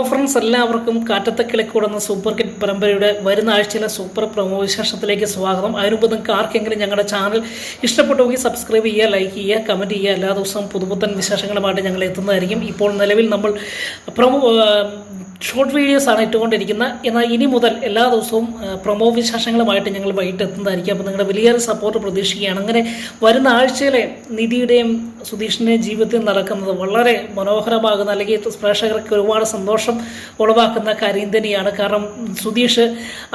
Friends, എല്ലാവർക്കും കാറ്റത്തെ കിളിക്കൂടുന്ന super kit പരമ്പരയുടെ വരുന്ന ആഴ്ചയിലെ സൂപ്പർ പ്രൊമോ വിശേഷത്തിലേക്ക് സ്വാഗതം. അതിനുമുമ്പ് നിങ്ങൾക്ക് ആർക്കെങ്കിലും ഞങ്ങളുടെ ചാനൽ ഇഷ്ടപ്പെട്ടുവെങ്കിൽ സബ്സ്ക്രൈബ് ചെയ്യുക, ലൈക്ക് ചെയ്യുക, കമൻറ്റ് ചെയ്യുക. എല്ലാ ദിവസവും പുതുപുത്തൻ വിശേഷങ്ങളുമായിട്ട് ഞങ്ങൾ എത്തുന്നതായിരിക്കും. ഇപ്പോൾ നിലവിൽ നമ്മൾ ഷോർട്ട് വീഡിയോസാണ് ഇട്ടുകൊണ്ടിരിക്കുന്നത്. എന്നാൽ ഇനി മുതൽ എല്ലാ ദിവസവും പ്രൊമോ വിശേഷങ്ങളുമായിട്ട് ഞങ്ങൾ വൈകിട്ട് എത്തുന്നതായിരിക്കും. അപ്പോൾ നിങ്ങളുടെ വലിയൊരു സപ്പോർട്ട് പ്രതീക്ഷിക്കുകയാണ്. അങ്ങനെ വരുന്ന ആഴ്ചയിലെ നിധിയുടെയും സുധീഷിൻ്റെയും ജീവിതത്തിൽ നടക്കുന്നത് വളരെ മനോഹരമാകുന്ന, അല്ലെങ്കിൽ പ്രേക്ഷകർക്ക് ഒരുപാട് സന്തോഷം ഉളവാക്കുന്ന കാര്യം തന്നെയാണ്. കാരണം സുധീഷ്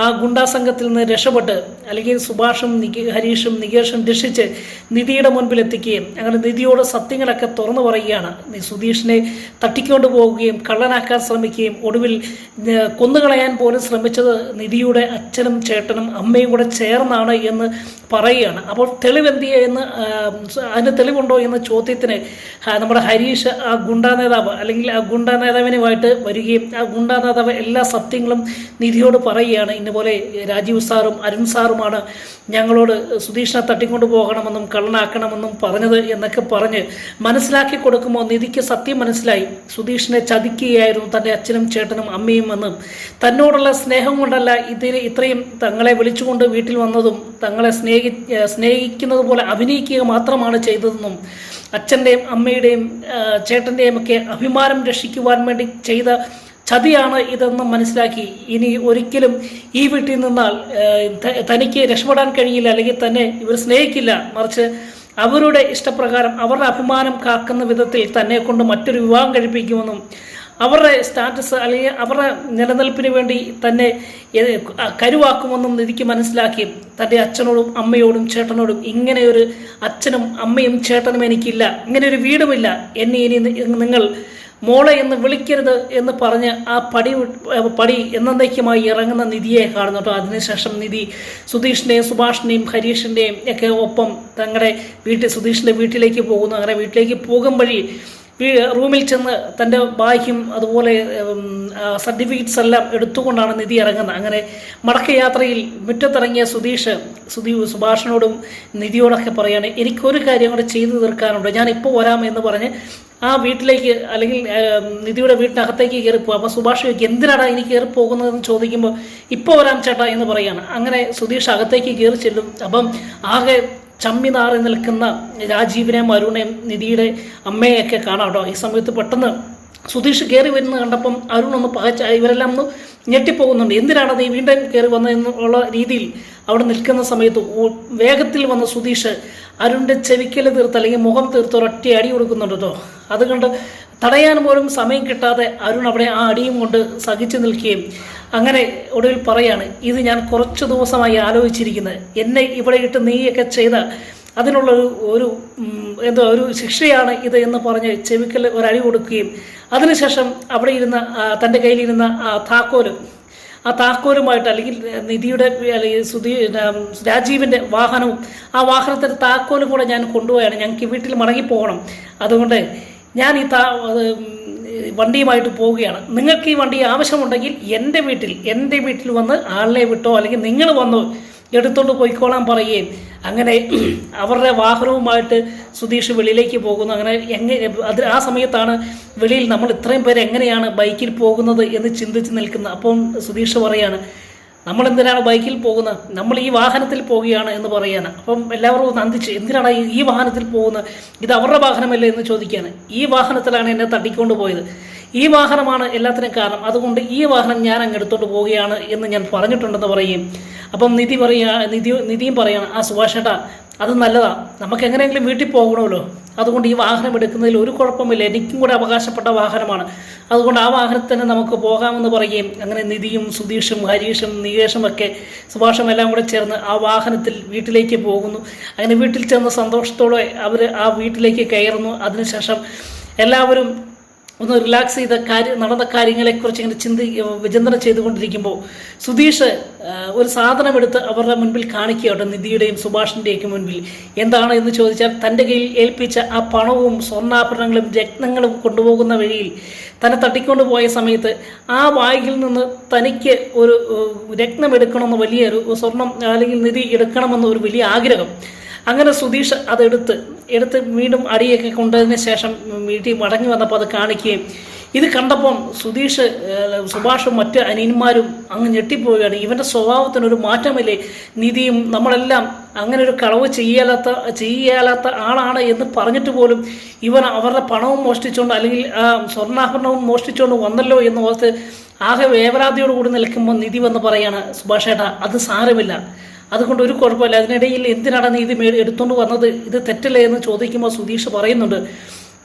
ആ ഗുണ്ടാ സംഘത്തിൽ നിന്ന് രക്ഷപ്പെട്ട്, അല്ലെങ്കിൽ സുഭാഷും ഹരീഷും നികേഷും രക്ഷിച്ച് നിധിയുടെ മുൻപിൽ എത്തിക്കുകയും അങ്ങനെ നിധിയോട് സത്യങ്ങളൊക്കെ തുറന്നു പറയുകയാണ്. സുധീഷിനെ തട്ടിക്കൊണ്ടു പോവുകയും കള്ളനാക്കാൻ ശ്രമിക്കുകയും ഒടുവിൽ കൊന്നുകളയാൻ പോലും ശ്രമിച്ചത് നിധിയുടെ അച്ഛനും ചേട്ടനും അമ്മയും കൂടെ ചേർന്നാണ് എന്ന് പറയുകയാണ്. അപ്പോൾ തെളിവെന്തിയെന്ന്, അതിന് തെളിവുണ്ടോ എന്ന ചോദ്യത്തിന് നമ്മുടെ ഹരീഷ് ആ ഗുണ്ടാ നേതാവ്, അല്ലെങ്കിൽ ആ ഗുണ്ടാ നേതാവിനുമായിട്ട് വരികയും ആ ഗുണ്ടാ നേതാവ് എല്ലാ സത്യങ്ങളും നിധിയോട് പറയുകയാണ്. ഇന്നുപോലെ രാജീവ് സാറും അരുൺ സാറുമാണ് ഞങ്ങളോട് സുധീഷിനെ തട്ടിക്കൊണ്ടു പോകണമെന്നും കള്ളനാക്കണമെന്നും പറഞ്ഞത് എന്നൊക്കെ പറഞ്ഞ് മനസ്സിലാക്കി കൊടുക്കുമ്പോൾ നിധിക്ക് സത്യം മനസ്സിലായി. സുധീഷിനെ ചതിക്കുകയായിരുന്നു തൻ്റെ അച്ഛനും ചേട്ടനും അമ്മയും എന്നും, തന്നോടുള്ള സ്നേഹം കൊണ്ടല്ല ഇത്രയും തങ്ങളെ വിളിച്ചുകൊണ്ട് വീട്ടിൽ വന്നതും തങ്ങളെ സ്നേഹിക്കുന്നത് പോലെ അഭിനയിക്കുക മാത്രമാണ് ചെയ്തതെന്നും, അച്ഛൻ്റെയും അമ്മയുടെയും ചേട്ടൻ്റെയും ഒക്കെ അഭിമാനം രക്ഷിക്കുവാൻ വേണ്ടി ചെയ്ത ചതിയാണ് ഇതെന്നും മനസ്സിലാക്കി ഇനി ഒരിക്കലും ഈ വീട്ടിൽ നിന്നാൽ തനിക്ക് രക്ഷപ്പെടാൻ കഴിയില്ല, അല്ലെങ്കിൽ തന്നെ ഇവർ സ്നേഹിക്കില്ല, മറിച്ച് അവരുടെ ഇഷ്ടപ്രകാരം അവരുടെ അഭിമാനം കാക്കുന്ന വിധത്തിൽ തന്നെ കൊണ്ട് മറ്റൊരു വിവാഹം കഴിപ്പിക്കുമെന്നും, അവരുടെ സ്റ്റാറ്റസ് അല്ലെങ്കിൽ അവരുടെ നിലനിൽപ്പിന് വേണ്ടി തന്നെ കരുവാക്കുമെന്നും നിധിക്ക് മനസ്സിലാക്കി തൻ്റെ അച്ഛനോടും അമ്മയോടും ചേട്ടനോടും, ഇങ്ങനെ ഒരു അച്ഛനും അമ്മയും ചേട്ടനും എനിക്കില്ല, ഇങ്ങനെ ഒരു വീടുമില്ല, എന്നെ ഇനി നിങ്ങൾ മോളെ എന്ന് വിളിക്കരുത് എന്ന് പറഞ്ഞ് ആ പടി എന്നേക്കുമായി ഇറങ്ങുന്ന നിധിയെ കാണുന്നു കേട്ടോ. അതിനുശേഷം നിധി സുധീഷിൻ്റെയും സുഭാഷിൻ്റെയും ഹരീഷിൻ്റെയും ഒക്കെ ഒപ്പം തങ്ങളുടെ സുധീഷിൻ്റെ വീട്ടിലേക്ക് പോകുന്നു. അങ്ങനെ വീട്ടിലേക്ക് പോകും വഴി റൂമിൽ ചെന്ന് തൻ്റെ ബാഗും അതുപോലെ സർട്ടിഫിക്കറ്റ്സ് എല്ലാം എടുത്തുകൊണ്ടാണ് നിധി ഇറങ്ങുന്നത്. അങ്ങനെ മടക്കയാത്രയിൽ മുറ്റത്തിറങ്ങിയ സുഭാഷിനോടും നിധിയോടൊക്കെ പറയാണ്, എനിക്കൊരു കാര്യം കൂടെ ചെയ്തു തീർക്കാനുണ്ട്, ഞാനിപ്പോൾ വരാം എന്ന് പറഞ്ഞ് ആ വീട്ടിലേക്ക്, അല്ലെങ്കിൽ നിധിയുടെ വീട്ടിനകത്തേക്ക് കയറിപ്പോകും. അപ്പോൾ സുഭാഷ് എന്തിനാണ് ഇനി കയറി പോകുന്നതെന്ന് ചോദിക്കുമ്പോൾ ഇപ്പോൾ വരാം ചേട്ടാ എന്ന് പറയാണ്. അങ്ങനെ സുധീഷ് അകത്തേക്ക് കയറി ചെല്ലും. അപ്പം ആകെ ചമ്മി നാറി നിൽക്കുന്ന രാജീവിനെയും അരുണെയും നിധിയുടെ അമ്മയെയൊക്കെ കാണാം കേട്ടോ. ഈ സമയത്ത് പെട്ടെന്ന് സുധീഷ് കയറി വരുന്നത് കണ്ടപ്പം അരുൺ ഒന്ന് ഇവരെല്ലാം ഒന്ന് ഞെട്ടിപ്പോകുന്നുണ്ട്. എന്തിനാണത് ഈ വീണ്ടും കയറി വന്നതെന്നുള്ള രീതിയിൽ അവിടെ നിൽക്കുന്ന സമയത്ത് വേഗത്തിൽ വന്ന സുധീഷ് അരുണിൻ്റെ ചെവിക്കൽ തീർത്ത്, അല്ലെങ്കിൽ മുഖം തീർത്ത് ഒരൊറ്റ അടി കൊടുക്കുന്നുണ്ട് കേട്ടോ. അതുകൊണ്ട് തടയാൻ പോലും സമയം കിട്ടാതെ അരുൺ അവിടെ ആ അടിയും കൊണ്ട് സഹിച്ചു നിൽക്കുകയും അങ്ങനെ ഒടുവിൽ പറയാണ്, ഇത് ഞാൻ കുറച്ച് ദിവസമായി ആലോചിച്ചിരിക്കുന്നത്, എന്നെ ഇവിടെ ഇട്ട് നീയൊക്കെ ചെയ്ത അതിനുള്ളൊരു ഒരു ശിക്ഷയാണ് ഇത് എന്ന് പറഞ്ഞ് ചെവിക്കൽ ഒരടി കൊടുക്കുകയും അതിനുശേഷം അവിടെ ഇരുന്ന തൻ്റെ കയ്യിലിരുന്ന ആ താക്കോലുമായിട്ട്, അല്ലെങ്കിൽ നിധിയുടെ അല്ലെങ്കിൽ രാജീവിൻ്റെ വാഹനവും ആ വാഹനത്തിൻ്റെ താക്കോലും കൂടെ ഞാൻ കൊണ്ടുപോയാണ്, ഞങ്ങൾക്ക് വീട്ടിൽ മടങ്ങിപ്പോകണം, അതുകൊണ്ട് ഞാൻ ഈ വണ്ടിയുമായിട്ട് പോവുകയാണ്, നിങ്ങൾക്ക് ഈ വണ്ടി ആവശ്യമുണ്ടെങ്കിൽ എൻ്റെ വീട്ടിൽ വന്ന് ആളിനെ വിട്ടോ, അല്ലെങ്കിൽ നിങ്ങൾ വന്നോ എടുത്തോണ്ട് പോയിക്കോളാൻ പറയുകയും അങ്ങനെ അവരുടെ വാഹനവുമായിട്ട് സുധീഷ് വെളിയിലേക്ക് പോകുന്നു. അങ്ങനെ ആ സമയത്താണ് വെളിയിൽ നമ്മൾ ഇത്രയും പേര് എങ്ങനെയാണ് ബൈക്കിൽ പോകുന്നത് എന്ന് ചിന്തിച്ച് നിൽക്കുന്നത്. അപ്പം സുധീഷ് പറയാണ്, നമ്മളെന്തിനാണ് ബൈക്കിൽ പോകുന്നത്, നമ്മൾ ഈ വാഹനത്തിൽ പോവുകയാണ് എന്ന് പറയാണ്. അപ്പം എല്ലാവരും നന്ദിച്ച്, എന്തിനാണ് ഈ വാഹനത്തിൽ പോകുന്നത്, ഇത് അവരുടെ വാഹനമല്ലേ എന്ന് ചോദിക്കുകയാണ്. ഈ വാഹനത്തിലാണ് എന്നെ തട്ടിക്കൊണ്ട് പോയത്, ഈ വാഹനമാണ് എല്ലാത്തിനും കാരണം, അതുകൊണ്ട് ഈ വാഹനം ഞാൻ അങ്ങ് എടുത്തോണ്ട് പോവുകയാണ് എന്ന് ഞാൻ പറഞ്ഞിട്ടുണ്ടെന്ന് പറയും. അപ്പം നിധിയും പറയാണ്, ആ സുഭാഷ് ഏട്ടാ അത് നല്ലതാണ്, നമുക്ക് എങ്ങനെയെങ്കിലും വീട്ടിൽ പോകണമല്ലോ, അതുകൊണ്ട് ഈ വാഹനം എടുക്കുന്നതിൽ ഒരു കുഴപ്പമില്ല, എനിക്കും കൂടെ അവകാശപ്പെട്ട വാഹനമാണ്, അതുകൊണ്ട് ആ വാഹനത്തിൽ തന്നെ നമുക്ക് പോകാമെന്ന് പറയുകയും അങ്ങനെ നിധിയും സുധീഷും ഹരീഷും നികേഷും ഒക്കെ സുഭാഷും എല്ലാം കൂടെ ചേർന്ന് ആ വാഹനത്തിൽ വീട്ടിലേക്ക് പോകുന്നു. അങ്ങനെ വീട്ടിൽ ചെന്ന് സന്തോഷത്തോടെ അവർ ആ വീട്ടിലേക്ക് കയറുന്നു. അതിനുശേഷം എല്ലാവരും ഒന്ന് റിലാക്സ് ചെയ്ത നടന്ന കാര്യങ്ങളെക്കുറിച്ച് ഇങ്ങനെ വിചിന്തനം ചെയ്തുകൊണ്ടിരിക്കുമ്പോൾ സുധീഷ് ഒരു സാധനം എടുത്ത് അവരുടെ മുൻപിൽ കാണിക്കുകയാണ്, നിധിയുടെയും സുഭാഷിൻ്റെയൊക്കെ മുൻപിൽ. എന്താണ് എന്ന് ചോദിച്ചാൽ, തൻ്റെ കയ്യിൽ ഏൽപ്പിച്ച ആ പണവും സ്വർണ്ണാഭരണങ്ങളും രത്നങ്ങളും കൊണ്ടുപോകുന്ന വഴിയിൽ തന്നെ തട്ടിക്കൊണ്ടുപോയ സമയത്ത് ആ ബാഗിൽ നിന്ന് തനിക്ക് ഒരു രത്നം എടുക്കണമെന്ന് വലിയൊരു സ്വർണം, അല്ലെങ്കിൽ നിധി എടുക്കണമെന്ന് ഒരു വലിയ ആഗ്രഹം. അങ്ങനെ സുധീഷ് അതെടുത്ത് വീണ്ടും അടിയൊക്കെ കൊണ്ടതിന് ശേഷം വീട്ടിൽ മടങ്ങി വന്നപ്പോൾ അത് കാണിക്കുകയും ഇത് കണ്ടപ്പം സുഭാഷും മറ്റ് അനിയന്മാരും അങ്ങ് ഞെട്ടിപ്പോവുകയാണ്. ഇവൻ്റെ സ്വഭാവത്തിനൊരു മാറ്റമില്ലേ, നിധിയും നമ്മളെല്ലാം അങ്ങനെ ഒരു കളവ് ചെയ്യാത്ത ആളാണ് എന്ന് പറഞ്ഞിട്ട് പോലും ഇവൻ അവരുടെ പണവും മോഷ്ടിച്ചുകൊണ്ട് അല്ലെങ്കിൽ സ്വർണ്ണാഭരണവും മോഷ്ടിച്ചുകൊണ്ട് വന്നല്ലോ എന്ന് ഓർത്ത് ആകെ വേവലാതിയോടുകൂടി നിൽക്കുമ്പോൾ നിധി വന്ന് പറയാണ്, സുഭാഷേട്ടാ അത് സാരമില്ല, അതുകൊണ്ട് ഒരു കുഴപ്പമില്ല, അതിനിടയിൽ എന്തിനാണ് നീ ഇത് എടുത്തുകൊണ്ട് വന്നത്, ഇത് തെറ്റല്ലേ എന്ന് ചോദിക്കുമ്പോൾ സുധീഷ് പറയുന്നുണ്ട്,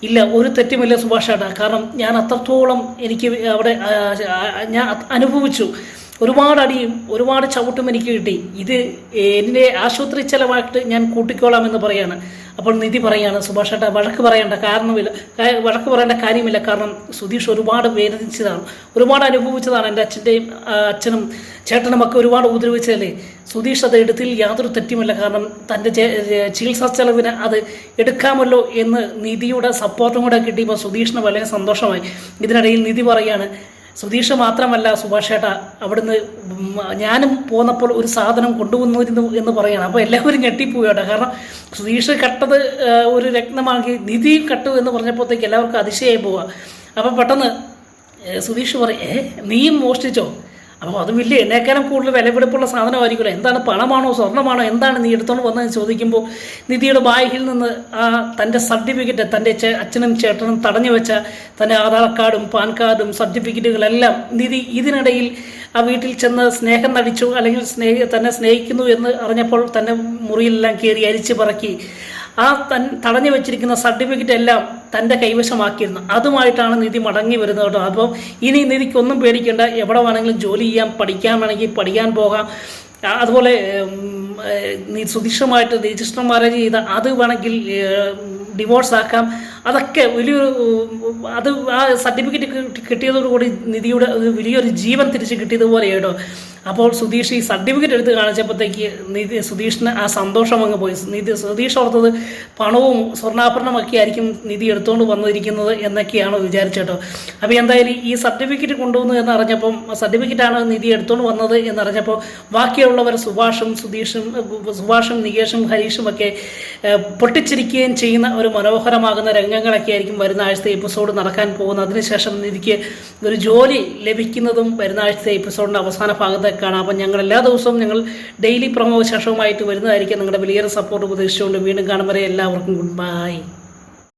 ഇല്ല ഒരു തെറ്റുമില്ല സുഭാഷേട്ടാ, കാരണം ഞാൻ അത്രത്തോളം എനിക്ക് അവിടെ ഞാൻ അനുഭവിച്ചു, ഒരുപാട് അടിയും ഒരുപാട് ചവിട്ടും എനിക്ക് കിട്ടി, ഇത് എൻ്റെ ആശുപത്രി ചെലവായിട്ട് ഞാൻ കൂട്ടിക്കോളാം എന്ന് പറയാണ്. അപ്പോൾ നിധി പറയാണ്, സുഭാഷേട്ടാ വഴക്ക് പറയേണ്ട കാര്യമില്ല, കാരണം സുധീഷ് ഒരുപാട് വേദനിച്ചതാണ്, ഒരുപാട് അനുഭവിച്ചതാണ്, എൻ്റെ അച്ഛനും ചേട്ടനുമൊക്കെ ഒരുപാട് ഉപദ്രവിച്ചതല്ലേ, സുധീഷ് അത് എടുത്തിൽ യാതൊരു തെറ്റുമില്ല, കാരണം തൻ്റെ ചികിത്സാ ചെലവിന് അത് എടുക്കാമല്ലോ എന്ന് നിധിയുടെ സപ്പോർട്ടും കൂടെ കിട്ടിയപ്പോൾ സുധീഷിന് വളരെ സന്തോഷമായി. ഇതിനിടയിൽ നിധി പറയാണ്, സുധീഷ് മാത്രമല്ല സുഭാഷേട്ടാ, അവിടുന്ന് ഞാനും പോന്നപ്പോൾ ഒരു സാധനം കൊണ്ടുവന്നിരുന്നു എന്ന് പറയണം. അപ്പോൾ എല്ലാവരും ഞെട്ടിപ്പോയിട്ടോ, കാരണം സുധീഷ് കട്ടത് ഒരു രത്നമാക്കി നിധി കട്ടു എന്ന് പറഞ്ഞപ്പോഴത്തേക്ക് എല്ലാവർക്കും അതിശയായി പോവുക. അപ്പോൾ പെട്ടെന്ന് സുധീഷ് പറയും, നീയും മോഷ്ടിച്ചോ? അപ്പോൾ അത് വലിയ എന്നേക്കാളും കൂടുതൽ വിലപിടിപ്പുള്ള സാധനമായിരിക്കുമല്ലോ, എന്താണ് പണമാണോ സ്വർണ്ണമാണോ എന്താണ് നീ എടുത്തുകൊണ്ട് വന്നതെന്ന് ചോദിക്കുമ്പോൾ നിധിയുടെ ബാഗിൽ നിന്ന് തൻ്റെ സർട്ടിഫിക്കറ്റ്, തൻ്റെ അച്ഛനും ചേട്ടനും തടഞ്ഞു വെച്ച തൻ്റെ ആധാർ കാർഡും പാൻ കാർഡും സർട്ടിഫിക്കറ്റുകളെല്ലാം നിധി ഇതിനിടയിൽ ആ വീട്ടിൽ ചെന്ന് സ്നേഹം നടിച്ചു, അല്ലെങ്കിൽ തന്നെ സ്നേഹിക്കുന്നു എന്ന് അറിഞ്ഞപ്പോൾ തന്നെ മുറിയിലെല്ലാം കയറി അരിച്ച് പറക്കി തടഞ്ഞു വെച്ചിരിക്കുന്ന സർട്ടിഫിക്കറ്റ് എല്ലാം തൻ്റെ കൈവശമാക്കിയിരുന്നു. അതുമായിട്ടാണ് നിധി മടങ്ങി വരുന്നത് കേട്ടോ. അപ്പോൾ ഇനി നിധിക്കൊന്നും പേടിക്കേണ്ട, എവിടെ വേണമെങ്കിലും ജോലി ചെയ്യാം, പഠിക്കാൻ വേണമെങ്കിൽ പഠിക്കാൻ പോകാം, അതുപോലെ സുധീഷുമായിട്ട് രജിസ്റ്റർ മാരേജ് ചെയ്ത അത് വേണമെങ്കിൽ ഡിവോഴ്സ് ആക്കാം, അതൊക്കെ അത് ആ സർട്ടിഫിക്കറ്റ് കിട്ടിയതോടുകൂടി നിധിയുടെ വലിയൊരു ജീവൻ തിരിച്ച് കിട്ടിയതുപോലെ കേട്ടോ. അപ്പോൾ സുധീഷ് ഈ സർട്ടിഫിക്കറ്റ് എടുത്ത് കാണിച്ചപ്പോഴത്തേക്ക് സുധീഷിന് ആ സന്തോഷം അങ്ങ് പോയി. സുധീഷ് ഓർത്തത് പണവും സ്വർണ്ണാഭരണമൊക്കെ ആയിരിക്കും നിധി എടുത്തുകൊണ്ട് വന്നിരിക്കുന്നത് എന്നൊക്കെയാണ് വിചാരിച്ചേട്ടോ. അപ്പോൾ എന്തായാലും ഈ സർട്ടിഫിക്കറ്റ് കൊണ്ടുവന്നു എന്നറിഞ്ഞപ്പം, സർട്ടിഫിക്കറ്റാണ് നിധി എടുത്തുകൊണ്ട് വന്നത് എന്നറിഞ്ഞപ്പോൾ ബാക്കിയുള്ളവർ സുഭാഷും നികേഷും ഹരീഷും ഒക്കെ പൊട്ടിച്ചിരിക്കുകയും ചെയ്യുന്ന ഒരു മനോഹരമാകുന്ന രംഗങ്ങളൊക്കെ ആയിരിക്കും വരുന്ന ആഴ്ചത്തെ എപ്പിസോഡ് നടക്കാൻ പോകുന്നത്. അതിനുശേഷം നിധിക്ക് ഒരു ജോലി ലഭിക്കുന്നതും വരുന്ന ആഴ്ചത്തെ എപ്പിസോഡിൻ്റെ അവസാന ഭാഗത്ത് കാണാം. അപ്പം ഞങ്ങൾ എല്ലാ ദിവസവും ഡെയിലി പ്രൊമോ വിശേഷവുമായിട്ട് വരുന്നതായിരിക്കും. നിങ്ങളുടെ വലിയൊരു സപ്പോർട്ട് പ്രതീക്ഷിച്ചുകൊണ്ട് വീണ്ടും കാണും വരെ എല്ലാവർക്കും ഗുഡ് ബൈ.